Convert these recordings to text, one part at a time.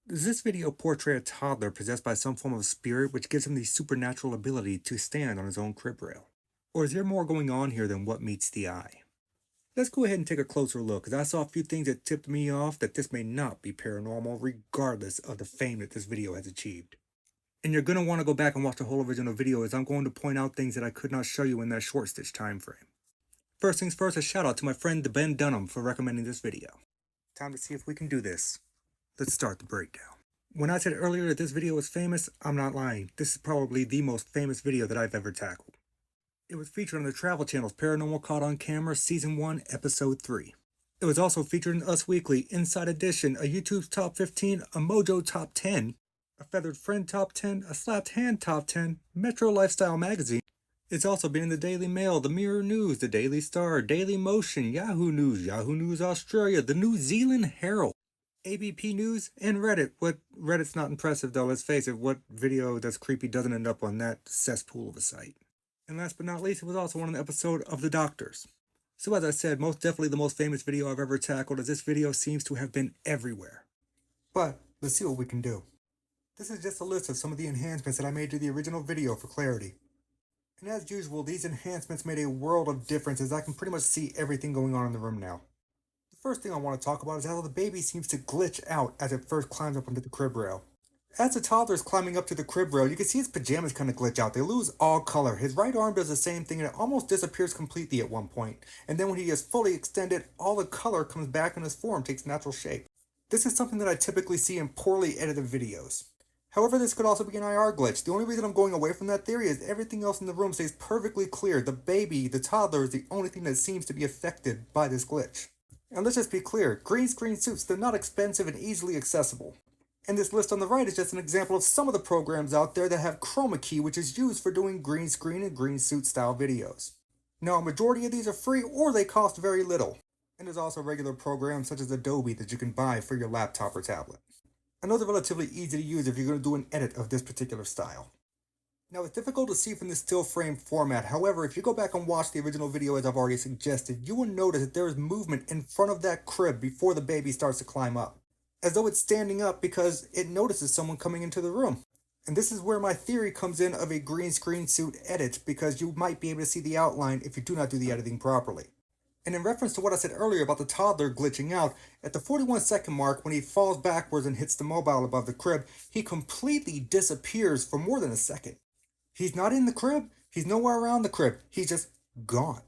Does this video portray a toddler possessed by some form of spirit which gives him the supernatural ability to stand on his own crib rail? Or is there more going on here than what meets the eye? Let's go ahead and take a closer look, as I saw a few things that tipped me off that this may not be paranormal regardless of the fame that this video has achieved. And you're going to want to go back and watch the whole original video, as I'm going to point out things that I could not show you in that short stitch time frame. First things first, a shout out to my friend Ben Dunham for recommending this video. Time to see if we can do this. Let's start the breakdown. When I said earlier that this video was famous, I'm not lying. This is probably the most famous video that I've ever tackled. It was featured on the Travel Channel's Paranormal Caught on Camera Season 1, Episode 3. It was also featured in Us Weekly, Inside Edition, a YouTube's Top 15, a Mojo Top 10, a Feathered Friend Top 10, a Slapped Hand Top 10, Metro Lifestyle Magazine. It's also been in the Daily Mail, the Mirror News, the Daily Star, Daily Motion, Yahoo News Australia, the New Zealand Herald, ABP News, and Reddit. Reddit's not impressive though, let's face it. What video that's creepy doesn't end up on that cesspool of a site? And last but not least, it was also on an episode of The Doctors. So as I said, most definitely the most famous video I've ever tackled, as this video seems to have been everywhere. But let's see what we can do. This is just a list of some of the enhancements that I made to the original video for clarity. And as usual, these enhancements made a world of difference, as I can pretty much see everything going on in the room now. The first thing I want to talk about is how the baby seems to glitch out as it first climbs up onto the crib rail. As the toddler is climbing up to the crib rail, you can see his pajamas kind of glitch out. They lose all color. His right arm does the same thing, and it almost disappears completely at one point. And then when he is fully extended, all the color comes back and his form takes natural shape. This is something that I typically see in poorly edited videos. However, this could also be an IR glitch. The only reason I'm going away from that theory is everything else in the room stays perfectly clear. The baby, the toddler, is the only thing that seems to be affected by this glitch. And let's just be clear, green screen suits, they're not expensive and easily accessible. And this list on the right is just an example of some of the programs out there that have chroma key, which is used for doing green screen and green suit style videos. Now, a majority of these are free or they cost very little. And there's also regular programs such as Adobe that you can buy for your laptop or tablet. And those are relatively easy to use if you're going to do an edit of this particular style. Now, it's difficult to see from this still frame format. However, if you go back and watch the original video as I've already suggested, you will notice that there is movement in front of that crib before the baby starts to climb up, as though it's standing up because it notices someone coming into the room. And this is where my theory comes in of a green screen suit edit, because you might be able to see the outline if you do not do the editing properly. And in reference to what I said earlier about the toddler glitching out, at the 41-second mark, when he falls backwards and hits the mobile above the crib, he completely disappears for more than a second. He's not in the crib, he's nowhere around the crib, he's just gone.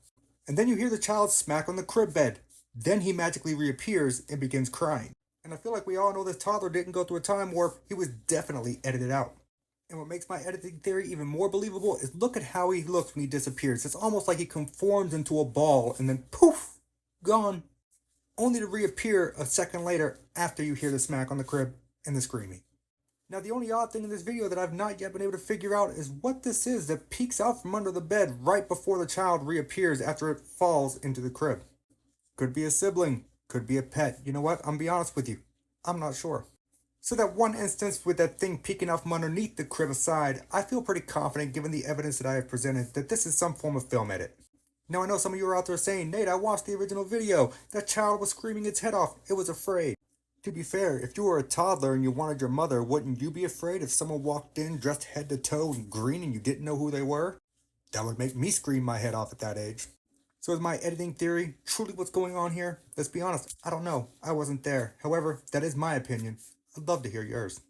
And then you hear the child smack on the crib bed. Then he magically reappears and begins crying. And I feel like we all know this toddler didn't go through a time warp, he was definitely edited out. And what makes my editing theory even more believable is look at how he looks when he disappears. It's almost like he conforms into a ball and then poof, gone. Only to reappear a second later after you hear the smack on the crib and the screaming. Now, the only odd thing in this video that I've not yet been able to figure out is what this is that peeks out from under the bed right before the child reappears after it falls into the crib. Could be a sibling, could be a pet. You know what? I'm gonna be honest with you. I'm not sure. So that one instance with that thing peeking out from underneath the crib aside, I feel pretty confident given the evidence that I have presented that this is some form of film edit. Now, I know some of you are out there saying, Nate, I watched the original video. That child was screaming its head off. It was afraid. To be fair, if you were a toddler and you wanted your mother, wouldn't you be afraid if someone walked in dressed head to toe in green and you didn't know who they were? That would make me scream my head off at that age. So is my editing theory truly what's going on here? Let's be honest, I don't know. I wasn't there. However, that is my opinion. I'd love to hear yours.